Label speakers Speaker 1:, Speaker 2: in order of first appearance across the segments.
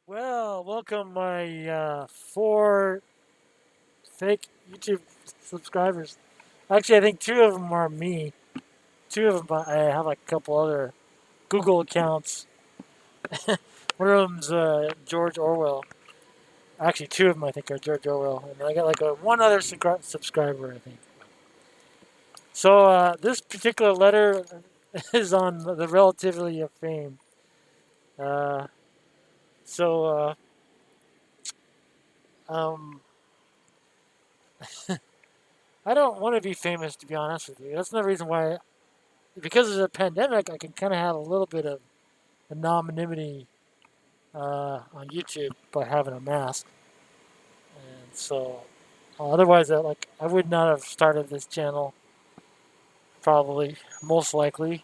Speaker 1: Well, welcome my four fake YouTube subscribers. Actually, I think two of them are me. Two of them, I have like a couple other Google accounts. One of them's George Orwell. Actually, two of them I think are George Orwell, and I got like one other subscriber I think. So this particular letter is on the relativity of fame. Uh, so um, I don't want to be famous, to be honest with you. That's the reason why because of the pandemic, I can kind of have a little bit of anonymity on YouTube by having a mask, and so otherwise, I would not have started this channel probably, most likely,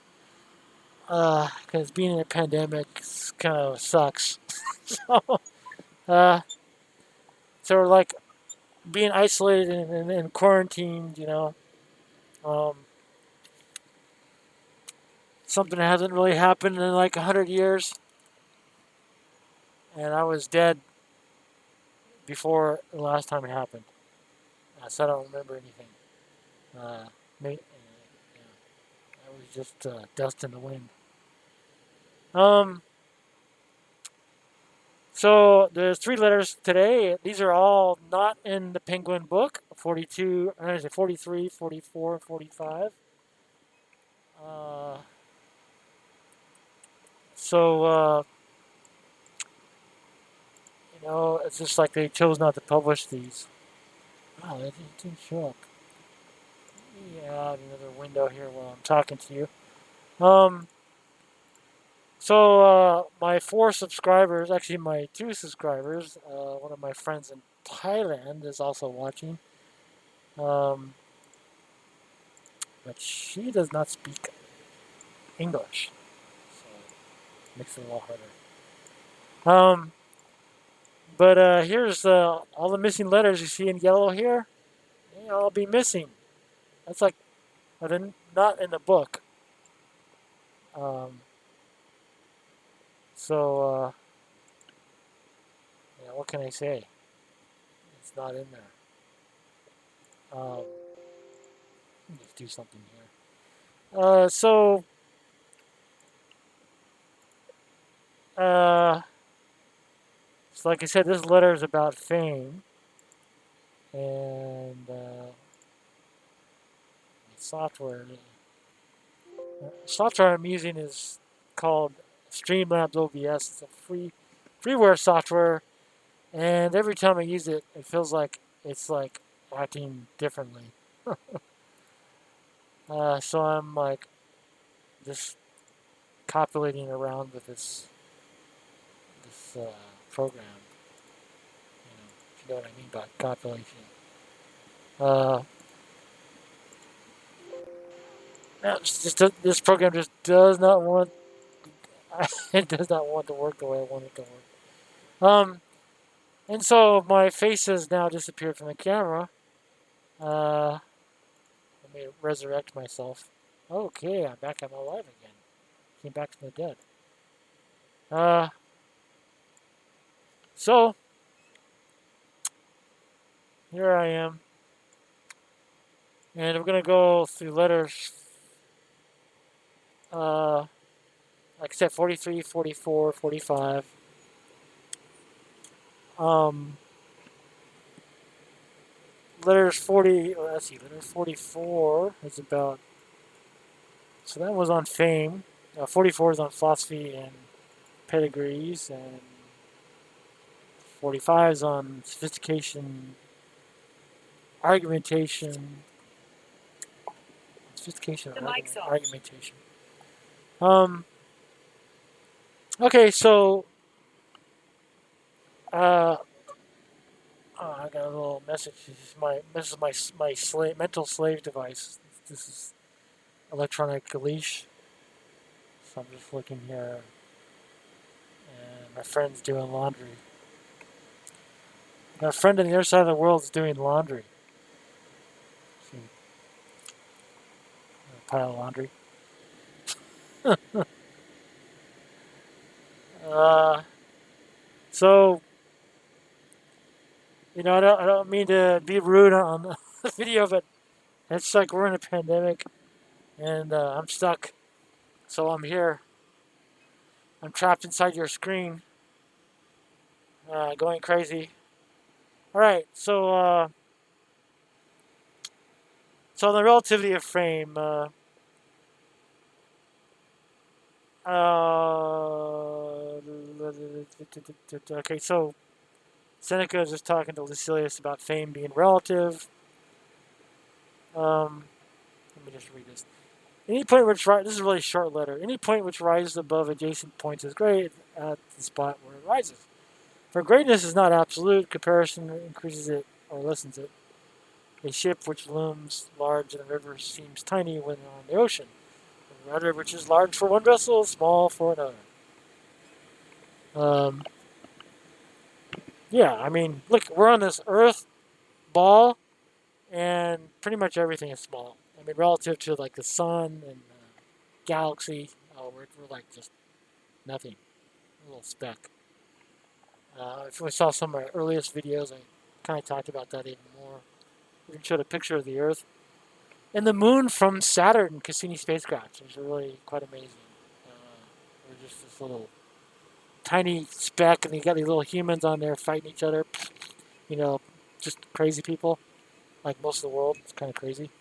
Speaker 1: because being in a pandemic kind of sucks. so, uh, so like being isolated and quarantined, um, something that hasn't really happened in like 100 years, and I was dead before the last time it happened. So I don't remember anything. Yeah, I was just dust in the wind. Um, so there's three letters today. These are all not in the Penguin book. 42, I say 43, 44, 45. Uh, so it's just like they chose not to publish these. Wow, that didn't show up. Yeah, another window here while I'm talking to you. So my four subscribers, actually my two subscribers, one of my friends in Thailand is also watching, um, but she does not speak English, so it makes it a little harder. But here's all the missing letters you see in yellow here. They all be missing. That's like they're not in the book. Um, so yeah, what can I say? It's not in there. Let's do something here. Uh, so like I said, this letter is about fame, and software. Software I'm using is called Streamlabs OBS. It's a freeware software, and every time I use it, it feels like it's like acting differently. So I'm like just copulating around with this program. If you know what I mean by copulation. Uh, no, this program just does not want it does not want to work the way I want it to work. And so my face has now disappeared from the camera. Uh, Let me resurrect myself. Okay, I'm back. I'm alive again. Came back from the dead. Uh, so here I am, and we're gonna go through letters. Uh, like I said, 43, 44, 45. Um, letters 40. Let's see. Letter 44 is about. So that was on fame. 44 is on philosophy and pedigrees, and 45 is on sophistication, argumentation, sophistication, argumentation. Um, okay, so uh, I got a little message. This is my mental slave device. This is electronic leash. So I'm just looking here, and my friend's doing laundry. My friend on the other side of the world is doing laundry. See, a pile of laundry. uh, So, I don't mean to be rude on the video, but it's like we're in a pandemic and I'm stuck. So I'm here. I'm trapped inside your screen, going crazy. All right. So the relativity of frame. Okay, so Seneca is just talking to Lucilius about fame being relative. Let me just read this. Any point which this is a really short letter. Any point which rises above adjacent points is great at the spot where it rises. For greatness is not absolute. Comparison increases it or lessens it. A ship which looms large in a river seems tiny when on the ocean. A rudder which is large for one vessel is small for another. Um, yeah, I mean, look, we're on this Earth ball, and pretty much everything is small. I mean, relative to like the sun and galaxy, we're like just nothing, a little speck. If we saw some of my earliest videos, I kind of talked about that even more. We showed a picture of the Earth and the Moon from Saturn Cassini spacecraft. It was really quite amazing. We're just this little tiny speck, and you got these little humans on there fighting each other. You know, just crazy people, like most of the world. It's kind of crazy.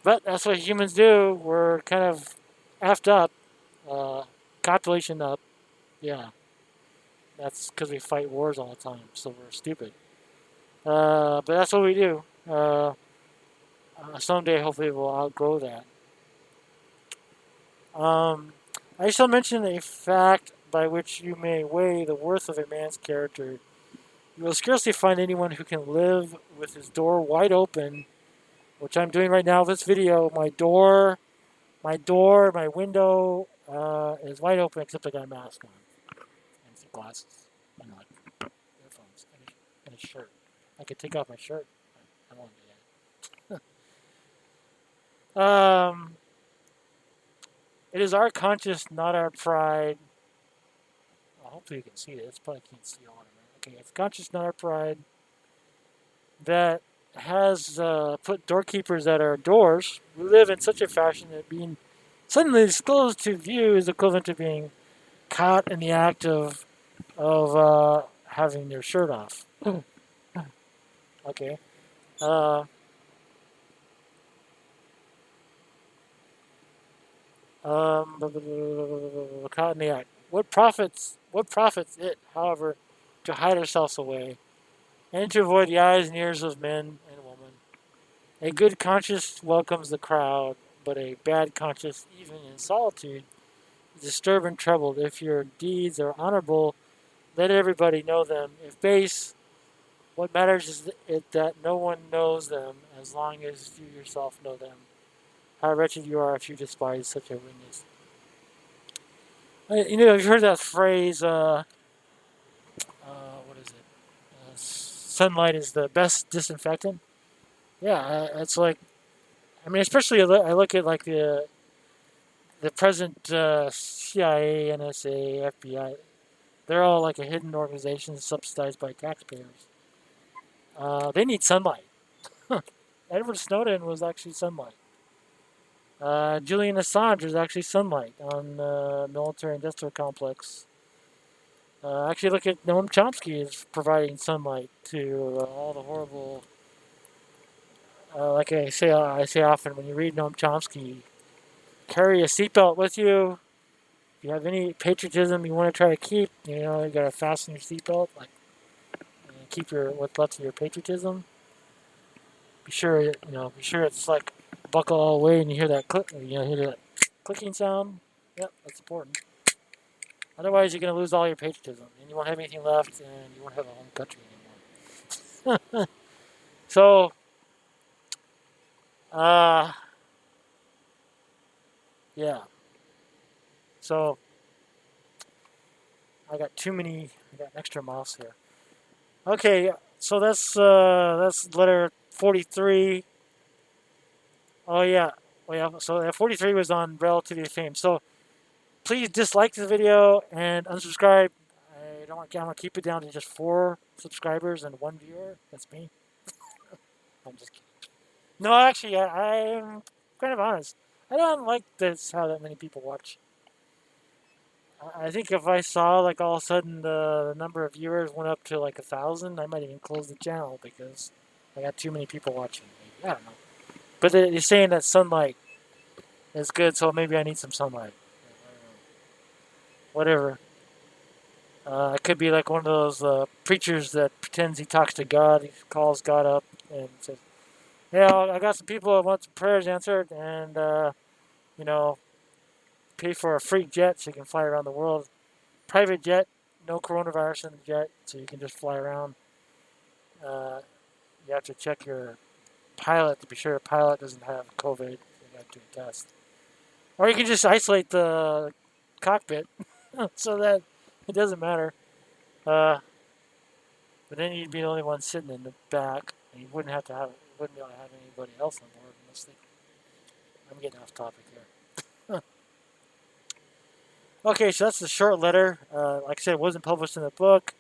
Speaker 1: But that's what humans do. We're kind of effed up, uh, population up. Yeah, that's because we fight wars all the time, so we're stupid. But that's what we do. Someday, hopefully, we'll outgrow that. I shall mention a fact by which you may weigh the worth of a man's character. You will scarcely find anyone who can live with his door wide open, which I'm doing right now with this video. My window is wide open except I got a mask on and some glasses and like earphones and a shirt. I could take off my shirt. I don't want to do that. It is our conscience, not our pride. Well, hopefully you can see this. Probably can't see all of it. Okay, it's conscience, not our pride, that has put doorkeepers at our doors. We live in such a fashion that being suddenly disclosed to view is equivalent to being caught in the act of having their shirt off. Okay. Uh, Caught in the act. What profits? What profits it, however, to hide ourselves away and to avoid the eyes and ears of men and women? A good conscience welcomes the crowd, but a bad conscience, even in solitude, is disturbed and troubled. If your deeds are honorable, let everybody know them. If base, what matters is it that no one knows them, as long as you yourself know them. How wretched you are if you despise such a witness. You've heard that phrase, what is it? Sunlight is the best disinfectant. Yeah, it's like, I mean, especially I look at like the present CIA, NSA, FBI. They're all like a hidden organization subsidized by taxpayers. They need sunlight. Edward Snowden was actually sunlight. Julian Assange was actually sunlight on the military-industrial complex. Actually, look at Noam Chomsky is providing sunlight to all the horrible. Like I say often, when you read Noam Chomsky, carry a seatbelt with you. If you have any patriotism you want to try to keep, you gotta fasten your seatbelt, like keep your what's left of your patriotism. Be sure it's like buckle all the way, and you hear that click, hear that clicking sound. Yep, that's important. Otherwise, you're gonna lose all your patriotism, and you won't have anything left, and you won't have a home country anymore. So, uh, yeah. So I got too many. I got an extra mouse here. Okay, so that's letter 43. Oh yeah, oh yeah. So 43 was on relativity of fame. So please dislike this video and unsubscribe. I'm gonna keep it down to just 4 subscribers and 1 viewer. That's me. I'm just kidding. No, actually, I'm kind of honest. I don't like this how that many people watch. I think if I saw like all of a sudden the number of viewers went up to like 1,000, I might even close the channel because I got too many people watching. Maybe. I don't know. But they're saying that sunlight is good, so maybe I need some sunlight. Whatever. I could be like one of those preachers that pretends he talks to God. He calls God up and says, "Yeah, I got some people that want some prayers answered, and you know, pay for a free jet so you can fly around the world. Private jet, no coronavirus in the jet, so you can just fly around. Uh, you have to check your pilot to be sure the pilot doesn't have COVID. You got to do a test, or you can just isolate the cockpit so that it doesn't matter. Uh, but then you'd be the only one sitting in the back, and you wouldn't have to have wouldn't be able to have anybody else on board unless they. I'm getting off topic here. Okay, so that's the short letter. Like I said, it wasn't published in the book.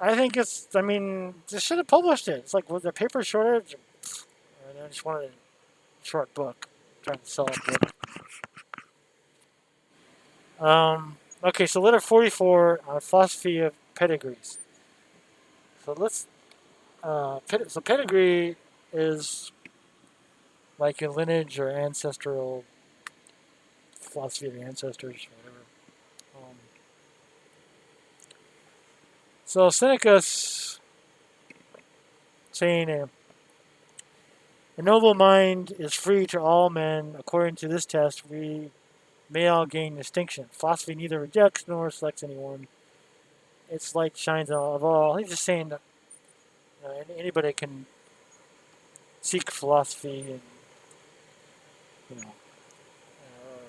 Speaker 1: I think it's. I mean, they should have published it. It's like, was there paper shortage? I just wanted a short book. I'm trying to sell a book. Okay, so letter 44 on philosophy of pedigrees. So let's. So pedigree is like your lineage or ancestral philosophy of your ancestors, or whatever. Um, so Seneca's saying a noble mind is free to all men. According to this test, we may all gain distinction. Philosophy neither rejects nor selects anyone. Its light shines on all. He's just saying that anybody can seek philosophy and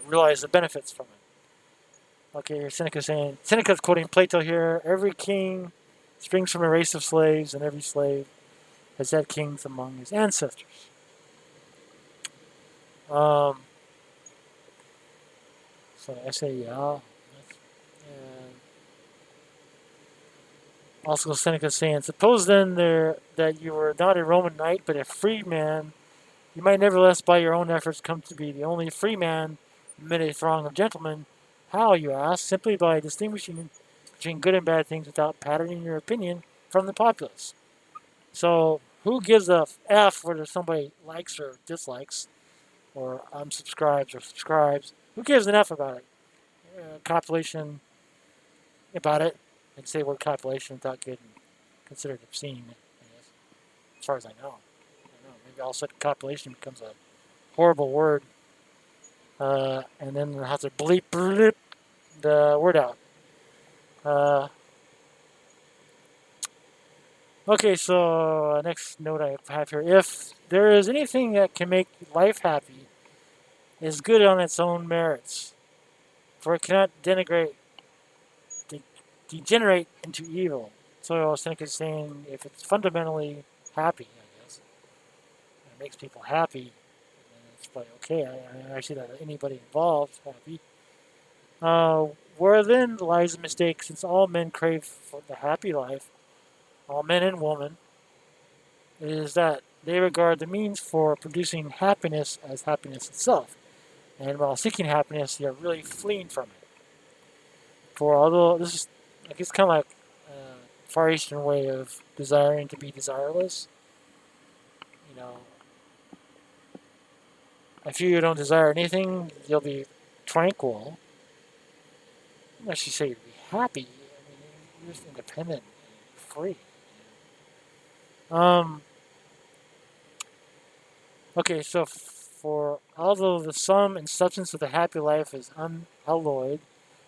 Speaker 1: realize the benefits from it. Okay, Seneca's quoting Plato here. Every king springs from a race of slaves, and every slave has had kings among his ancestors. Um, so I say, yeah. And also, Seneca saying, suppose then that you were not a Roman knight, but a free man, you might nevertheless, by your own efforts, come to be the only free man amid a throng of gentlemen. How, you ask? Simply by distinguishing between good and bad things without patterning your opinion from the populace. So, who gives a F whether somebody likes or dislikes, or unsubscribes or subscribes? Who gives an F about it? Copulation about it, and say word copulation without getting considered obscene, I guess, as far as I know. I don't know. Maybe all of a sudden copulation becomes a horrible word, and then it has to bleep the word out. Uh, okay, so next note I have here. If there is anything that can make life happy, it is good on its own merits, for it cannot de- degenerate into evil. So Seneca is saying if it's fundamentally happy, I guess, it makes people happy, and it's like, okay, I see that anybody involved happy. Uh, where then lies the mistake, since all men crave for the happy life, all men and women, is that they regard the means for producing happiness as happiness itself. And while seeking happiness, they are really fleeing from it. For although this is, I guess, kind of like a Far Eastern way of desiring to be desireless, you know, if you don't desire anything, you'll be tranquil. Unless you say you'll be happy. I mean, you're just independent and free. Um, okay, so for although the sum and substance of the happy life is unalloyed,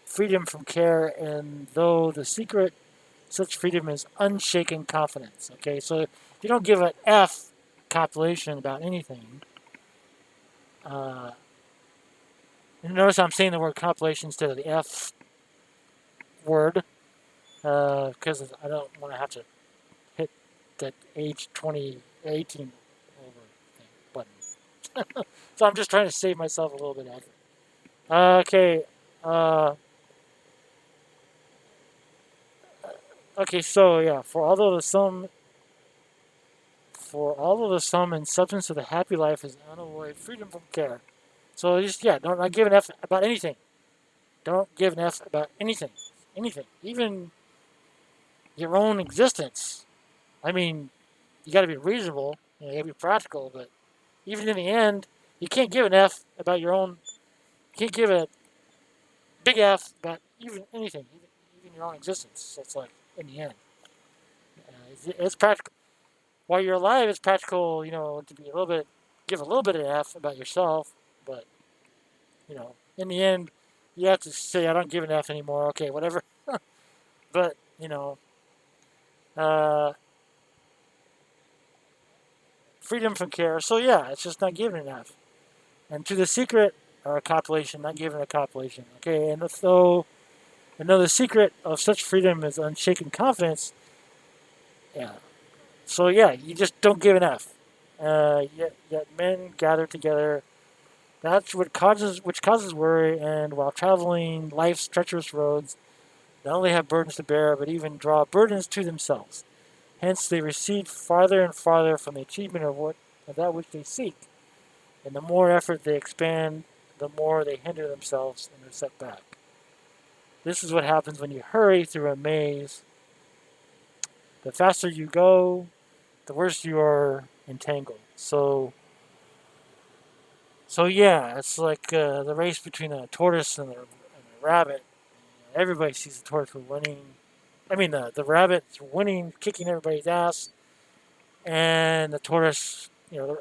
Speaker 1: freedom from care, and though the secret such freedom is unshaken confidence. Okay, so if you don't give an F copulation about anything, uh, and notice I'm saying the word copulation instead of the F word, because I don't want to have to hit that age 2018 over thing button. So I'm just trying to save myself a little bit of effort. Okay. Uh, Okay, so yeah, although the sum and substance of the happy life is unalloyed freedom from care. So just yeah, don't not give an F about anything. Don't give an F about anything, anything, even your own existence. I mean, you got to be reasonable, you got to be practical, but even in the end, you can't give an F about your own. You can't give a big F about even anything, even your own existence. So it's like in the end, it's practical. While you're alive, it's practical. To be a little bit, give a little bit of F about yourself, but in the end, you have to say I don't give an F anymore. Okay, whatever. But uh, freedom from care. So yeah, it's just not giving an F. And to the secret or a copulation, not giving a copulation. Okay, and so another secret of such freedom is unshaken confidence. Yeah. So yeah, you just don't give an F. Yet men gather together. That's what causes which causes worry, and while traveling life's treacherous roads, not only have burdens to bear, but even draw burdens to themselves. Hence, they recede farther and farther from the achievement of that which they seek. And the more effort they expand, the more they hinder themselves and are set back. This is what happens when you hurry through a maze. The faster you go, the worse you are entangled. So yeah, it's like the race between a tortoise and a rabbit. Everybody sees the tortoise winning. I mean, the rabbit's winning, kicking everybody's ass, and the tortoise, the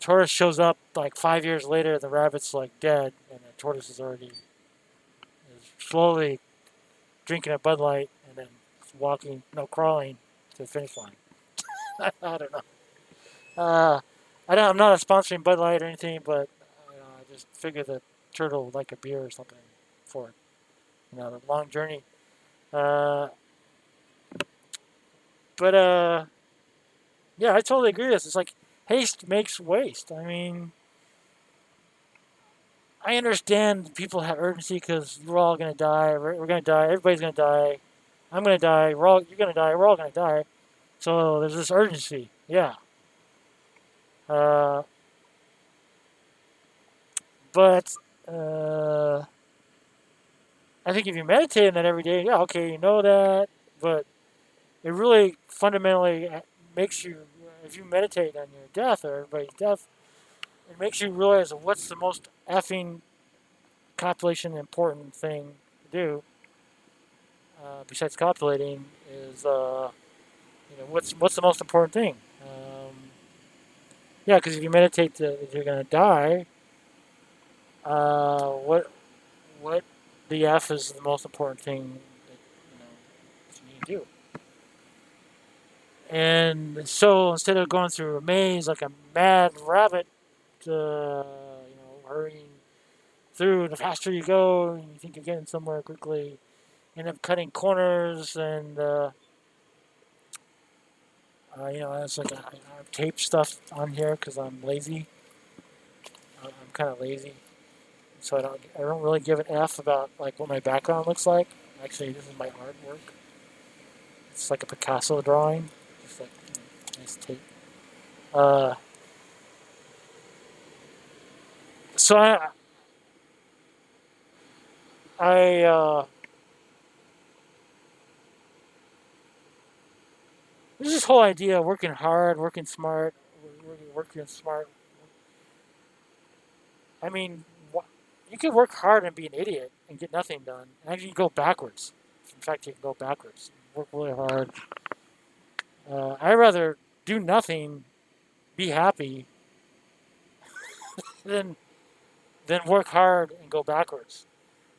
Speaker 1: tortoise shows up like 5 years later. The rabbit's like dead, and the tortoise is slowly drinking a Bud Light and then walking, no, crawling to the finish line. I don't know. Uh, I'm not sponsoring Bud Light or anything, but I just figured the turtle would like a beer or something for the long journey. Uh, but yeah, I totally agree with this. It's like haste makes waste. I mean, I understand people have urgency because we're all gonna die. We're gonna die. Everybody's gonna die. I'm gonna die. You're gonna die. We're all gonna die. So there's this urgency. Yeah. Uh, but uh, I think if you meditate on that every day, yeah, okay, you know that. But it really fundamentally makes you, if you meditate on your death or everybody's death, it makes you realize what's the most effing copulation important thing to do besides copulating is what's the most important thing. Yeah, because if you meditate that you're gonna die, what the F is the most important thing that you need to do. And so instead of going through a maze like a mad rabbit, hurrying through, the faster you go, and you think you're getting somewhere quickly, you end up cutting corners, and it's like I have tape stuff on here because I'm lazy. I'm kind of lazy, so I don't really give an F about like what my background looks like. Actually, this is my artwork. It's like a Picasso drawing, just like nice tape. Uh, so I there's this whole idea of working hard, working smart, working smart. I mean, you can work hard and be an idiot and get nothing done. And you can go backwards. In fact, you can go backwards. Work really hard. I'd rather do nothing, be happy, than work hard and go backwards.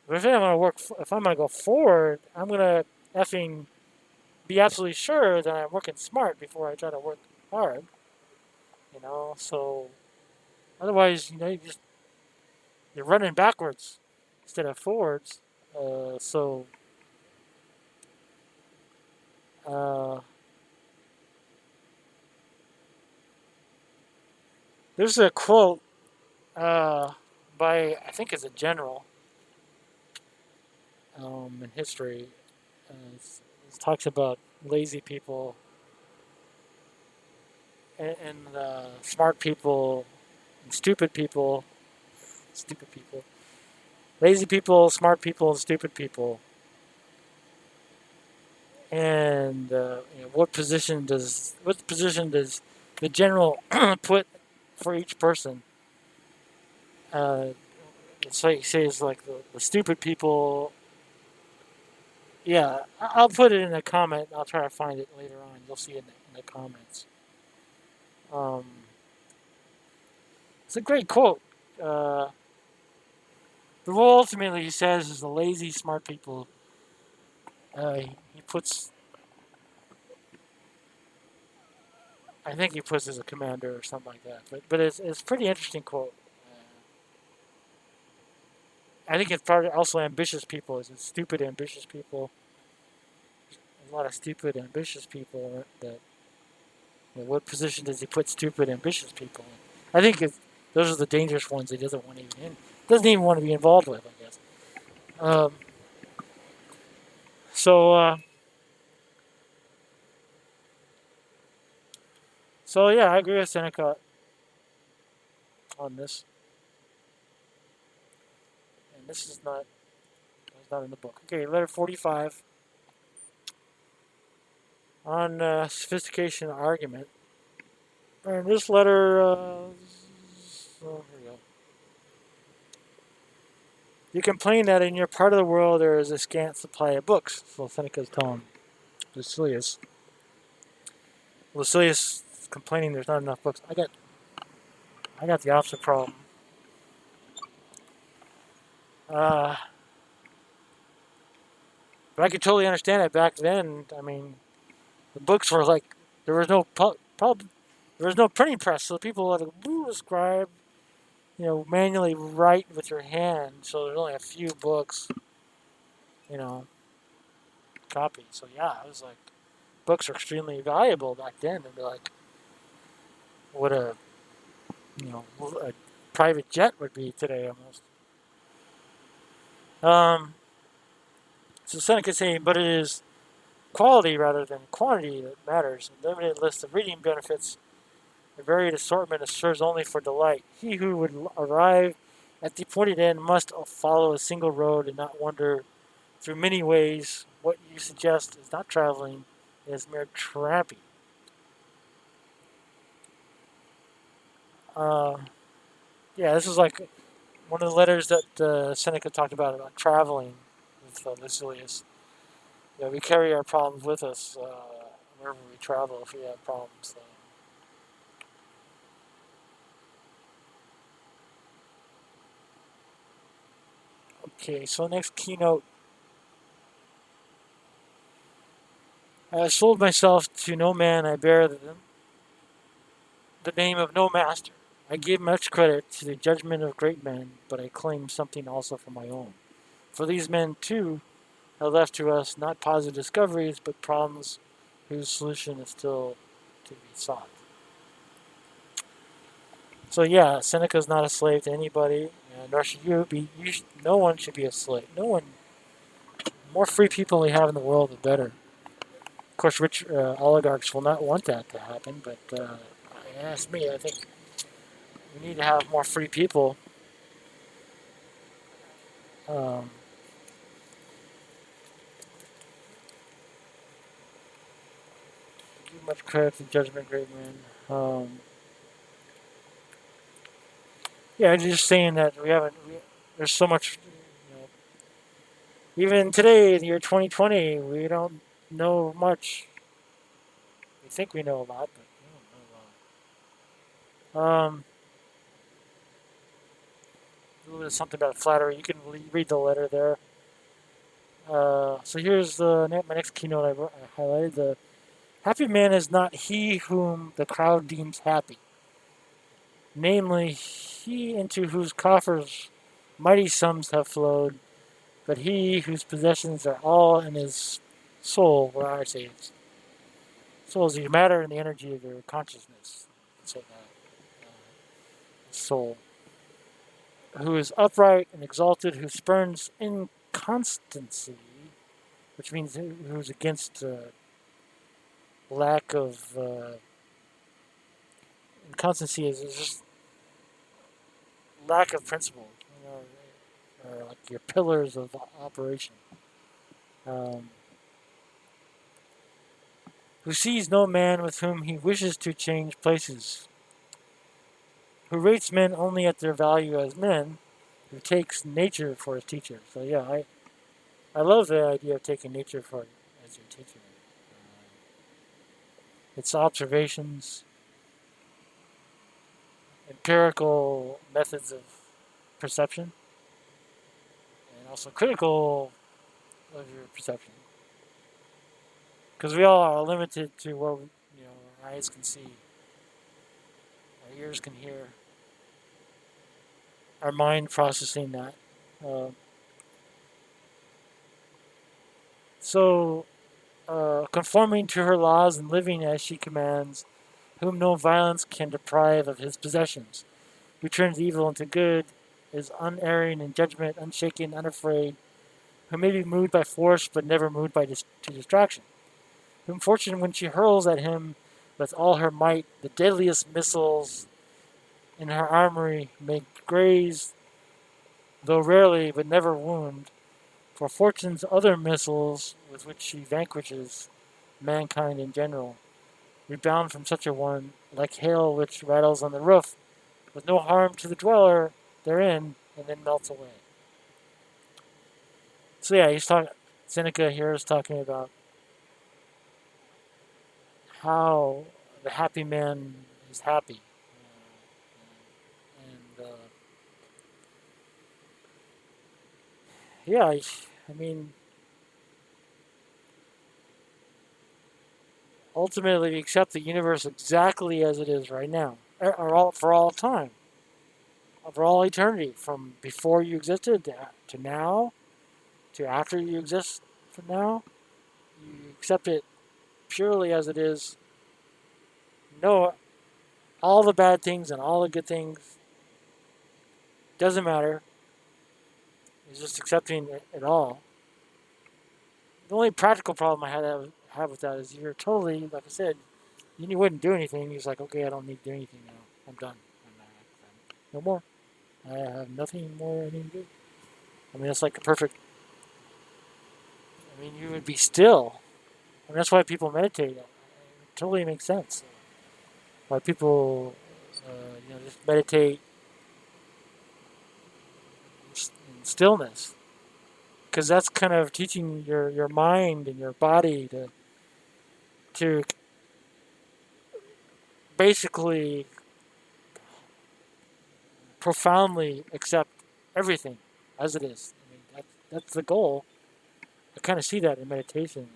Speaker 1: But if I'm gonna go forward, I'm gonna effing be absolutely sure that I'm working smart before I try to work hard. So otherwise, you're running backwards instead of forwards. So uh, there's a quote uh, by I think it's a general in history. talks about lazy people and smart people and stupid people. Stupid people. Lazy people, smart people, and stupid people. And what position does the general put for each person? Uh, it's like he says like the stupid people. Yeah, I'll put it in a comment. I'll try to find it later on. You'll see it in the comments. Um, it's a great quote. Uh, the role ultimately, he says, is the lazy, smart people. He puts, I think he puts as a commander or something like that. But it's a pretty interesting quote. I think it's probably also ambitious people. Is it stupid, ambitious people? A lot of stupid, ambitious people. That what position does he put stupid, ambitious people in? I think those are the dangerous ones. He doesn't want even in. Doesn't even want to be involved with. I guess. Um, so uh, so yeah, I agree with Seneca on this. And this is not it's not in the book. Okay, letter 45 on sophistication and argument. And this letter, here we go. You complain that in your part of the world there is a scant supply of books. So Seneca's telling Lucilius. Lucilius is complaining there's not enough books. I got the opposite problem. Uh, but I could totally understand it back then. I mean, the books were like there was no there was no printing press, so people had to scribe, manually write with your hand. So there's only a few books, you know, copied. So yeah, it was like books were extremely valuable back then. And like what a private jet would be today almost. Um, so Seneca saying, but it is quality rather than quantity that matters. A limited list of reading benefits, a varied assortment serves only for delight. He who would arrive at the appointed end must follow a single road and not wander through many ways. What you suggest is not traveling; it is mere tramping. Uh, yeah, this is like one of the letters that Seneca talked about traveling with Lucilius. Yeah, we carry our problems with us wherever we travel if we have problems. Okay, so next keynote. I have sold myself to no man. I bear the name of no master. I give much credit to the judgment of great men, but I claim something also for my own. For these men, too, have left to us not positive discoveries, but problems whose solution is still to be sought. So yeah, Seneca is not a slave to anybody, nor should you be. No one should be a slave. No one. The more free people we have in the world, the better. Of course, rich oligarchs will not want that to happen, but ask me, I think we need to have more free people. Um, give much credit to judgment, great men. Yeah, I'm just saying that we haven't. There's so much. Even today, in the year 2020, we don't know much. We think we know a lot, but we don't know a lot. Something about flattery. You can read the letter there. So here's my next keynote I highlighted. The happy man is not he whom the crowd deems happy, namely, he into whose coffers mighty sums have flowed, but he whose possessions are all in his soul, where I say it's soul is the matter and the energy of your consciousness. So that soul, who is upright and exalted, who spurns inconstancy, which means who's against lack of constancy is just lack of principle, or like your pillars of operation. Um, who sees no man with whom he wishes to change places, who rates men only at their value as men, who takes nature for his teacher. So yeah, I love the idea of taking nature for as your teacher. It's observations, empirical methods of perception, and also critical of your perception. Because we all are limited to what our eyes can see, our ears can hear, our mind processing that. Uh, so, conforming to her laws and living as she commands, whom no violence can deprive of his possessions, who turns evil into good, is unerring in judgment, unshaken, unafraid, who may be moved by force but never moved to distraction, whom fortune, when she hurls at him with all her might, the deadliest missiles in her armory may graze, though rarely, but never wound, for fortune's other missiles with which she vanquishes mankind in general, rebound from such a one, like hail which rattles on the roof, with no harm to the dweller therein, and then melts away. So yeah, he's talking. Seneca here is talking about how the happy man is happy, and yeah, I mean, ultimately we accept the universe exactly as it is right now, or for all time, for all eternity, from before you existed to now, to after you exist from now. You accept it purely as it is. No, all the bad things and all the good things doesn't matter. It's just accepting it all. The only practical problem I have with that is you're totally, like I said, you wouldn't do anything. He's like, okay, I don't need to do anything now. I'm done. No more. I have nothing more I need to do. I mean, it's like a perfect. I mean, you would be still. And that's why people meditate. It totally makes sense. Why people, just meditate in stillness, because that's kind of teaching your mind and your body to basically profoundly accept everything as it is. I mean, that's the goal. I kind of see that in meditation.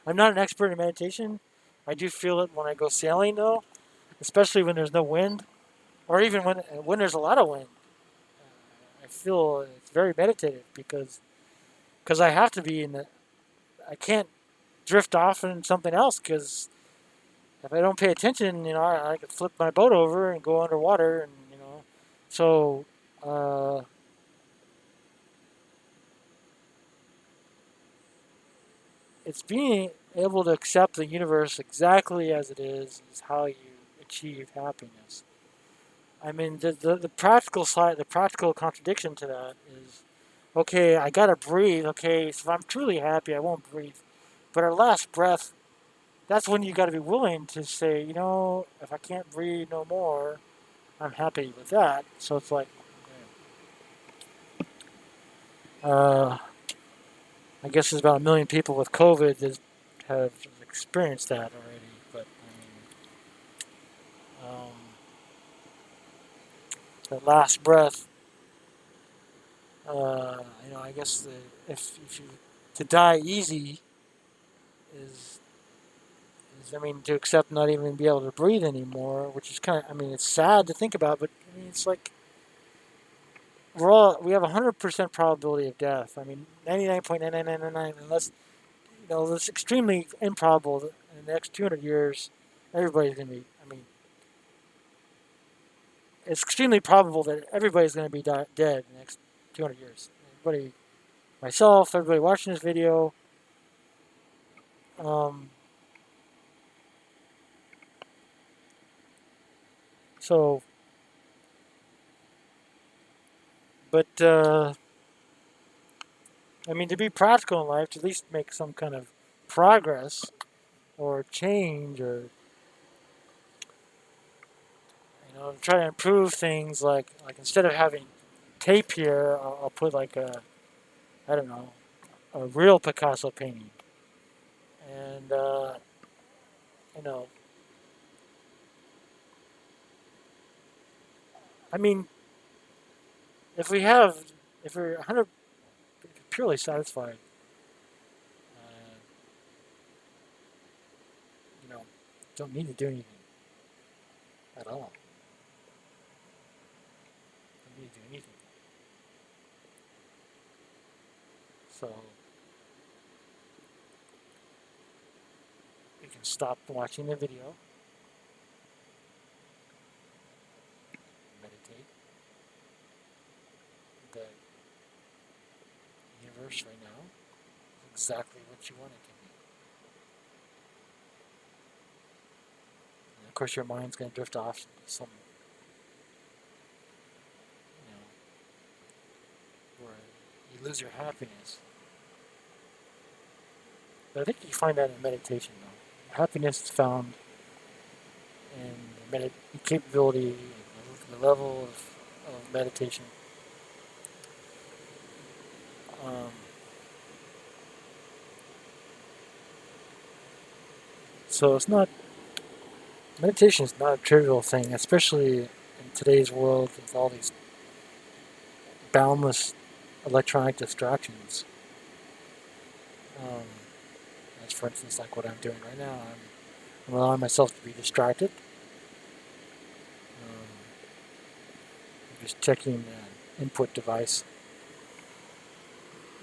Speaker 1: I'm not an expert in meditation. I do feel it when I go sailing, though, especially when there's no wind, or even when there's a lot of wind. I feel it's very meditative because I have to be in the. I can't drift off into something else because if I don't pay attention, I could flip my boat over and go underwater, and so uh, it's being able to accept the universe exactly as it is how you achieve happiness. I mean, the practical side, the practical contradiction to that is, okay, I gotta breathe. Okay, so if I'm truly happy, I won't breathe. But our last breath, that's when you gotta be willing to say, if I can't breathe no more, I'm happy with that. So it's like, uh, I guess there's about 1 million people with COVID that have experienced that already. But the last breath, I guess if you to die easy is I mean, to accept not even be able to breathe anymore, which is kind of, I mean, it's sad to think about, but I mean, it's like we have 100% probability of death. I mean, 99.9999, unless, it's extremely improbable that in the next 200 years, everybody's going to be, I mean, it's extremely probable that everybody's going to be dead in the next 200 years. Everybody, myself, everybody watching this video. Um, so, but I mean, to be practical in life, to at least make some kind of progress or change, or try to improve things. Like instead of having tape here, I'll put like a, I don't know, a real Picasso painting, and you know, I mean, if we have, if we're 100 purely satisfied, uh, you know, don't need to do anything at all. Don't need to do anything. So we can stop watching the video, meditate. The universe right now is exactly what you want it to be. And of course, your mind's going to drift off to some, where you lose your happiness. But I think you find that in meditation, though. Happiness is found in the capability, the level of meditation. Um, so it's not, meditation is not a trivial thing, especially in today's world with all these boundless electronic distractions. Um, as for instance, like what I'm doing right now, I'm allowing myself to be distracted. I'm just checking the input device.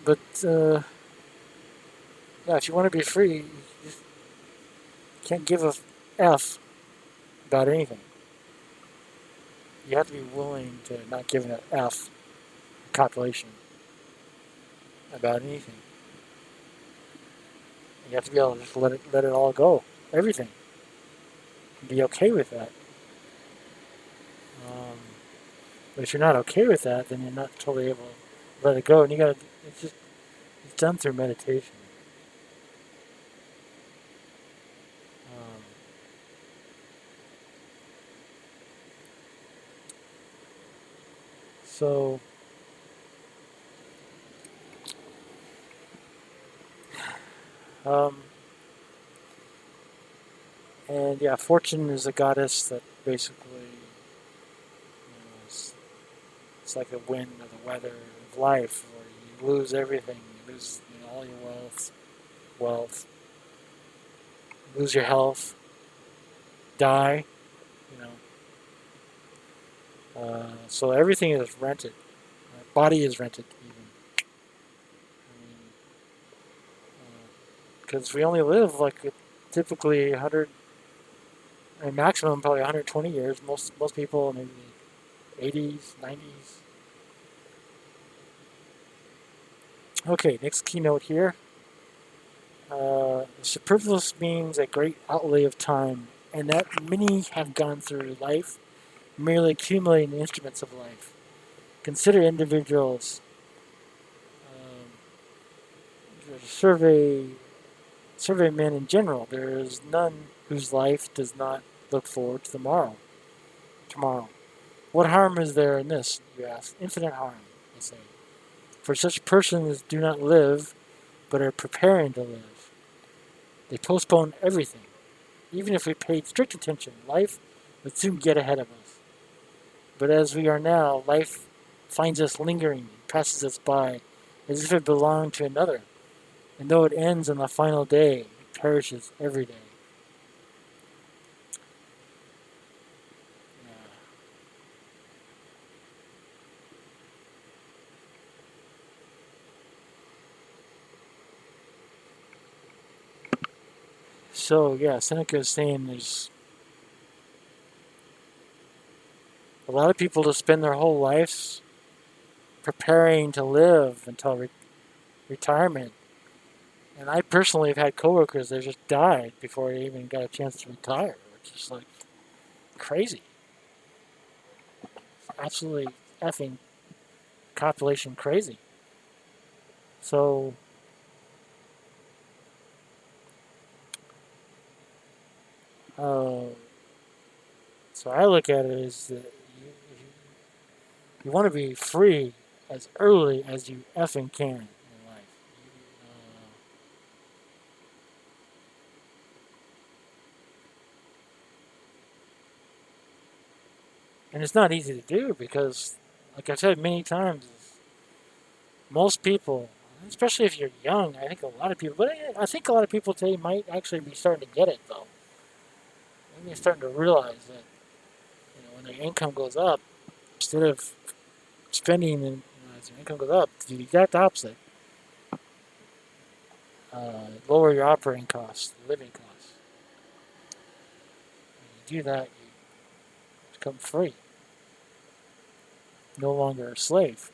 Speaker 1: But yeah, if you want to be free, you just can't give a f about anything. You have to be willing to not give an f calculation about anything. You have to be able to just let it all go, everything, and be okay with that. Um, but if you're not okay with that, then you're not totally able to let it go, and you got to. It's done through meditation. Um, so um, and yeah, fortune is a goddess that basically, it's like a wind or the weather of life, where you lose everything. You lose all your wealth, you lose your health, die. You so everything is rented. Body is rented even. Because we only live like typically 100, maximum probably 120 years. Most people maybe 80s, 90s. Okay, next keynote here. Superfluous means a great outlay of time, and that many have gone through life merely accumulating the instruments of life. Consider individuals. Survey men in general. There is none whose life does not look forward to Tomorrow. What harm is there in this, you ask? Infinite harm, they say. For such persons do not live, but are preparing to live. They postpone everything. Even if we paid strict attention, life would soon get ahead of us. But as we are now, life finds us lingering, passes us by, as if it belonged to another. And though it ends on the final day, it perishes every day. So yeah, Seneca is saying there's a lot of people to spend their whole lives preparing to live until retirement. And I personally have had coworkers that just died before they even got a chance to retire, which is like crazy. Absolutely effing population crazy. So, uh, so I look at it as that you want to be free as early as you effing can in life. Uh, and it's not easy to do because, like I've said many times, most people, especially if you're young, I think a lot of people, but I think a lot of people today might actually be starting to get it though. Maybe they're starting to realize that when their income goes up, instead of spending as your income goes up, do the exact opposite. Lower your operating costs, living costs. When you do that, you become free, no longer a slave,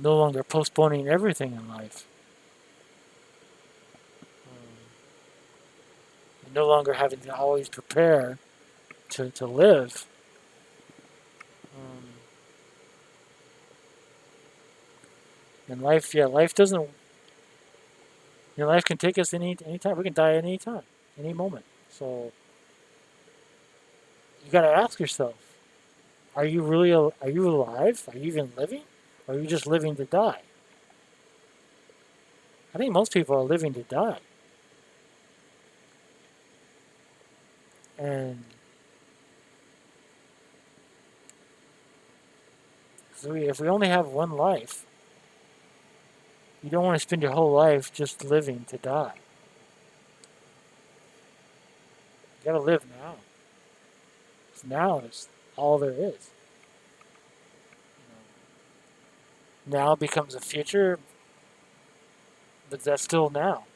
Speaker 1: no longer postponing everything in life, no longer having to always prepare to live. Um, and life, yeah, life doesn't. Life can take us any time. We can die at any time, any moment. So you got to ask yourself: Are you alive? Are you even living? Or are you just living to die? I think most people are living to die. And if we only have one life, you don't want to spend your whole life just living to die. You got to live now. 'Cause now is all there is. Now becomes a future, but that's still now.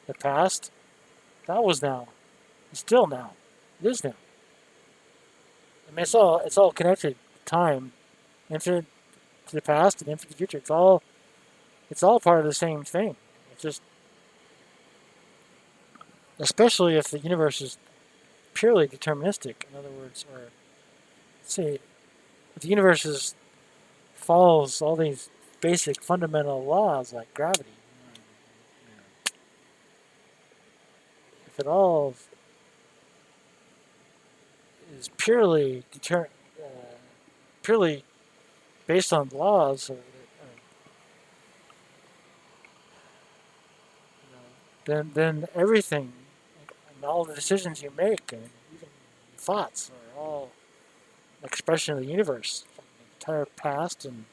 Speaker 1: The past, that was now. It's still now. It is now. I mean, it's all connected. Time, infinite to the past and infinite to the future. It's all part of the same thing. It's just, especially if the universe is purely deterministic. In other words, or say, if the universe follows all these basic fundamental laws like gravity. If it all is purely based on laws, then everything and all the decisions you make and even thoughts are all an expression of the universe, the entire past, and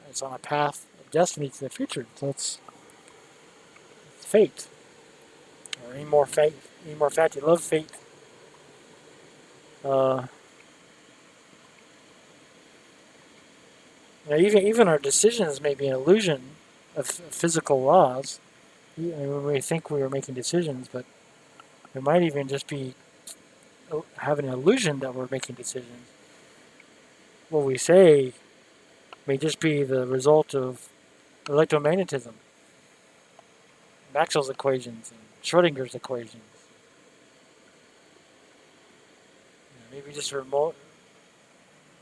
Speaker 1: it's on a path of destiny to the future. So it's fate, or any more fate, you love fate. Uh, even our decisions may be an illusion of physical laws. We may think we are making decisions, but it might even just be having an illusion that we're making decisions. What we say may just be the result of electromagnetism, Maxwell's equations, and Schrodinger's equations. Maybe just a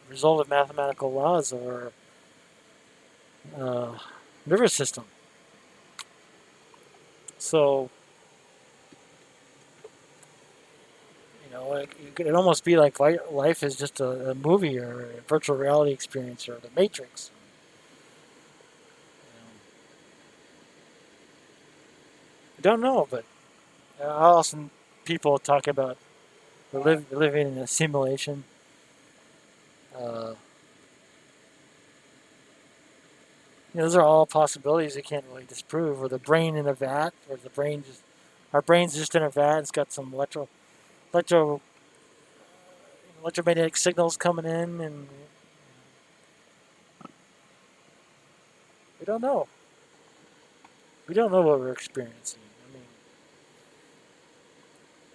Speaker 1: result of mathematical laws or uh, nervous system. So, it could almost be like life is just a movie or a virtual reality experience or the Matrix. I don't know, but often people talk about we're living in a simulation. Uh, those are all possibilities you can't really disprove. Or the brain in a vat, or our brain's just in a vat. It's got some electro electromagnetic signals coming in, and we don't know. We don't know what we're experiencing. I mean,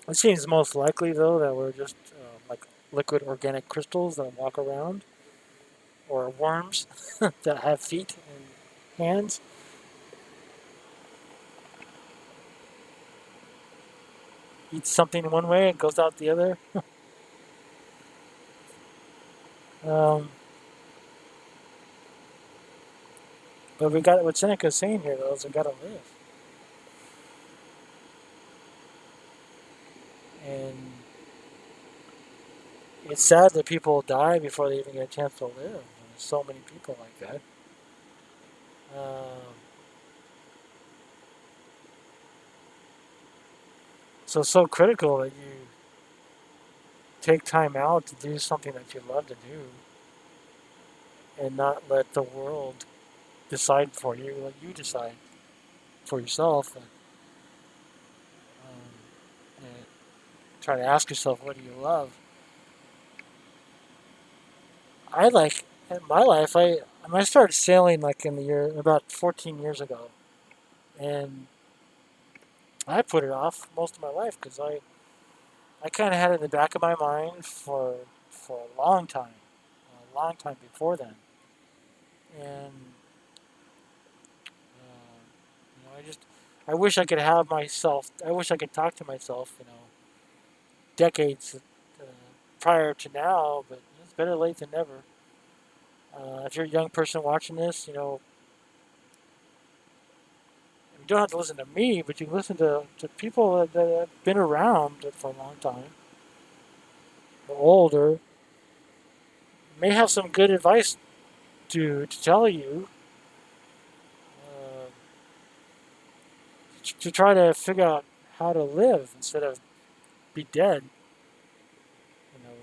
Speaker 1: it seems most likely though that we're just like liquid organic crystals that walk around. or worms that have feet and hands. Eats something one way and goes out the other. Um, but we got what Seneca's saying here, though, is we got to live. And it's sad that people die before they even get a chance to live. There's so many people like that. Um, so it's so critical that you take time out to do something that you love to do and not let the world decide for you. Let you decide for yourself. And try to ask yourself, what do you love? I like in my life. I started sailing like in the year about 14 years ago, and I put it off most of my life because I kind of had it in the back of my mind for a long time before then, and I wish I could have myself. I wish I could talk to myself, decades prior to now, but it's better late than never. If you're a young person watching this, you don't have to listen to me, but you can listen to people that have been around for a long time, or older, may have some good advice to tell you uh, to try to figure out how to live instead of be dead, you know,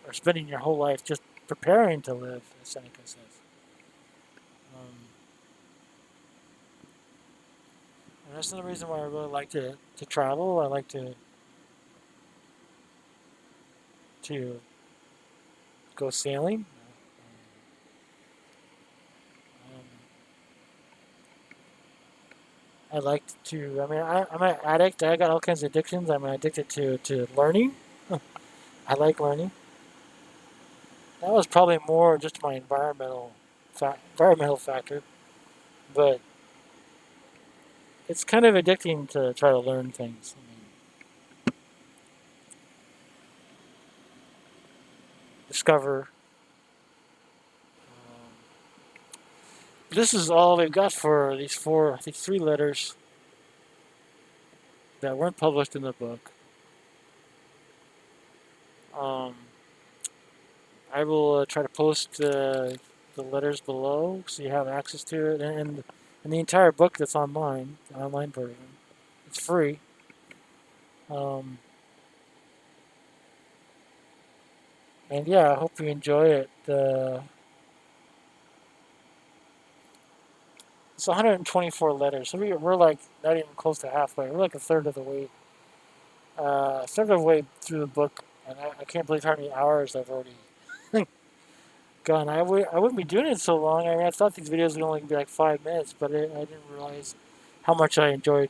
Speaker 1: or spending your whole life just preparing to live, as Seneca says. Um, and that's another reason why I really like to travel. I like to go sailing. Um, I like to. I mean, I'm an addict. I got all kinds of addictions. I'm addicted to learning. I like learning. That was probably more just my environmental factor, but it's kind of addicting to try to learn things. I mean, discover. This is all we've got for these three letters that weren't published in the book. Um, I will try to post the letters below so you have access to it, and the entire book that's online, the online version. It's free. Um, and yeah, I hope you enjoy it. It's 124 letters, so we're like not even close to halfway. We're like a third of the way, through the book, and I can't believe how many hours I've already gone. I wouldn't be doing it so long. I mean, I thought these videos would only be like 5 minutes, but I didn't realize how much I enjoyed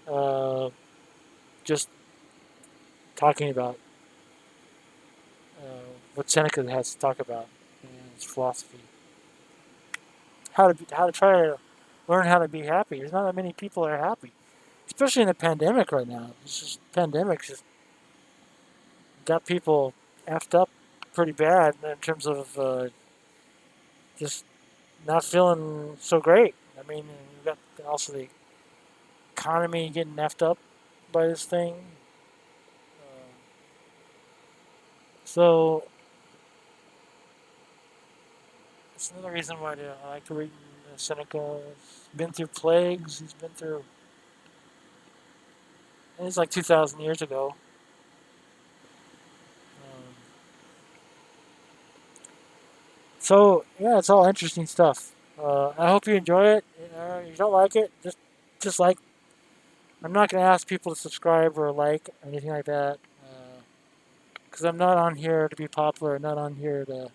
Speaker 1: uh, just talking about uh, what Seneca has to talk about in his philosophy. How to try to learn how to be happy. There's not that many people that are happy, especially in the pandemic right now. This just pandemic just got people effed up pretty bad in terms of just not feeling so great. I mean, you got also the economy getting effed up by this thing. So it's another reason why I like to read Seneca. He's been through plagues. He's been through. And it's like 2,000 years ago. Um, so yeah, it's all interesting stuff. I hope you enjoy it. You don't like it, just like. I'm not gonna ask people to subscribe or like or anything like that, because I'm not on here to be popular. I'm not on here to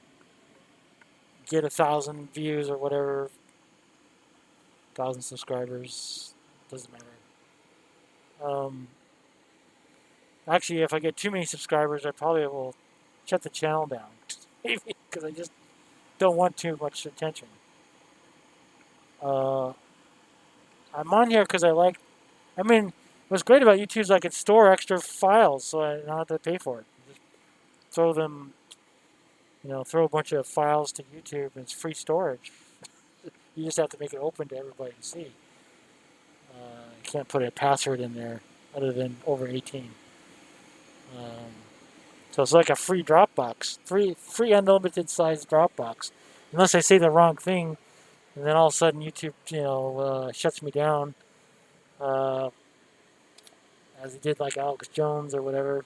Speaker 1: get 1,000 views or whatever. 1,000 subscribers doesn't matter. Um, Actually, if I get too many subscribers, I probably will shut the channel down. Maybe because don't want too much attention. Uh, I'm on here because I like. I mean, what's great about YouTube is I can store extra files, so I don't have to pay for it. Just throw them, throw a bunch of files to YouTube, and it's free storage. You just have to make it open to everybody to see. You can't put a password in there other than over 18. Um, so it's like a free Dropbox, free unlimited size Dropbox. Unless I say the wrong thing, and then all of a sudden YouTube, shuts me down, uh, as he did like Alex Jones or whatever.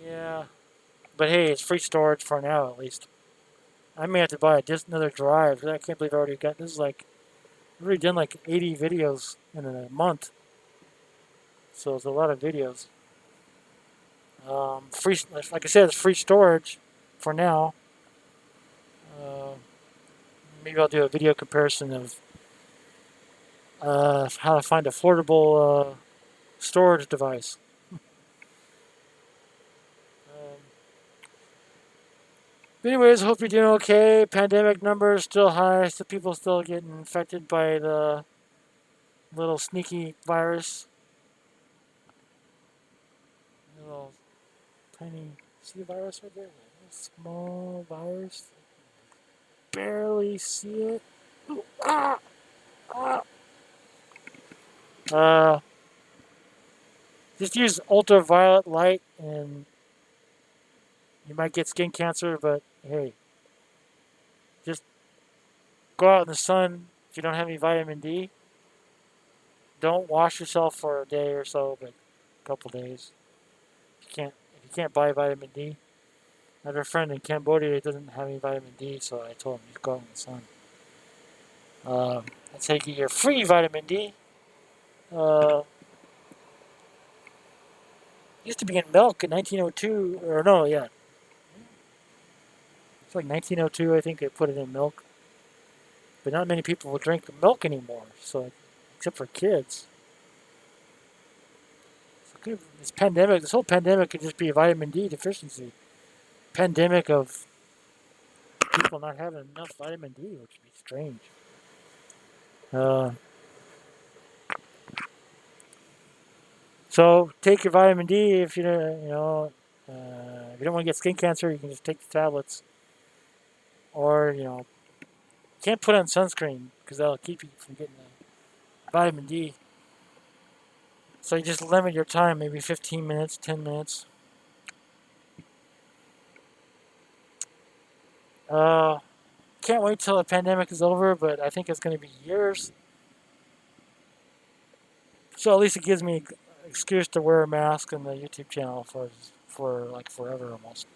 Speaker 1: Yeah, but hey, it's free storage for now at least. I may have to buy another drive. I can't believe I already got this. Is like I've already done like 80 videos in a month, so it's a lot of videos. Free, like I said, it's free storage for now. Uh, Maybe I'll do a video comparison of how to find a affordable storage device. But anyways, hope you're doing okay. Pandemic numbers still high. Still people still getting infected by the little sneaky virus. Little tiny, see the virus right there? Small virus. Barely see it. Ah, ah. Uh, just use ultraviolet light and you might get skin cancer, but hey, just go out in the sun if you don't have any vitamin D. Don't wash yourself for a day or so, but a couple days. If you can't buy vitamin D. I have a friend in Cambodia that doesn't have any vitamin D, so I told him to go out in the sun. That's how you get your free vitamin D. Uh, used to be in milk in 1902, or no, yeah, it's like 1902. I think they put it in milk, but not many people will drink milk anymore. So, except for kids. So this whole pandemic could just be a vitamin D deficiency. Pandemic of people not having enough vitamin D, which would be strange. Uh, so take your vitamin D if if you don't want to get skin cancer, you can just take the tablets, or can't put on sunscreen because that'll keep you from getting the vitamin D. So you just limit your time, maybe 15 minutes, 10 minutes. Uh, can't wait till the pandemic is over, but I think it's going to be years. So at least it gives me an excuse to wear a mask on the YouTube channel for like forever almost.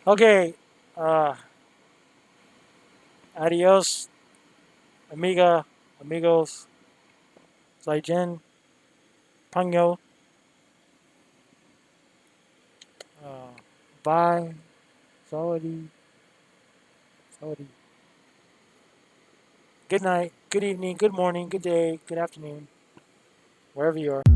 Speaker 1: Okay, uh, adios, amiga, amigos, zaijian, pangyo, uh, bye, sawadee, sawadee. Good night, good evening, good morning, good day, good afternoon, wherever you are.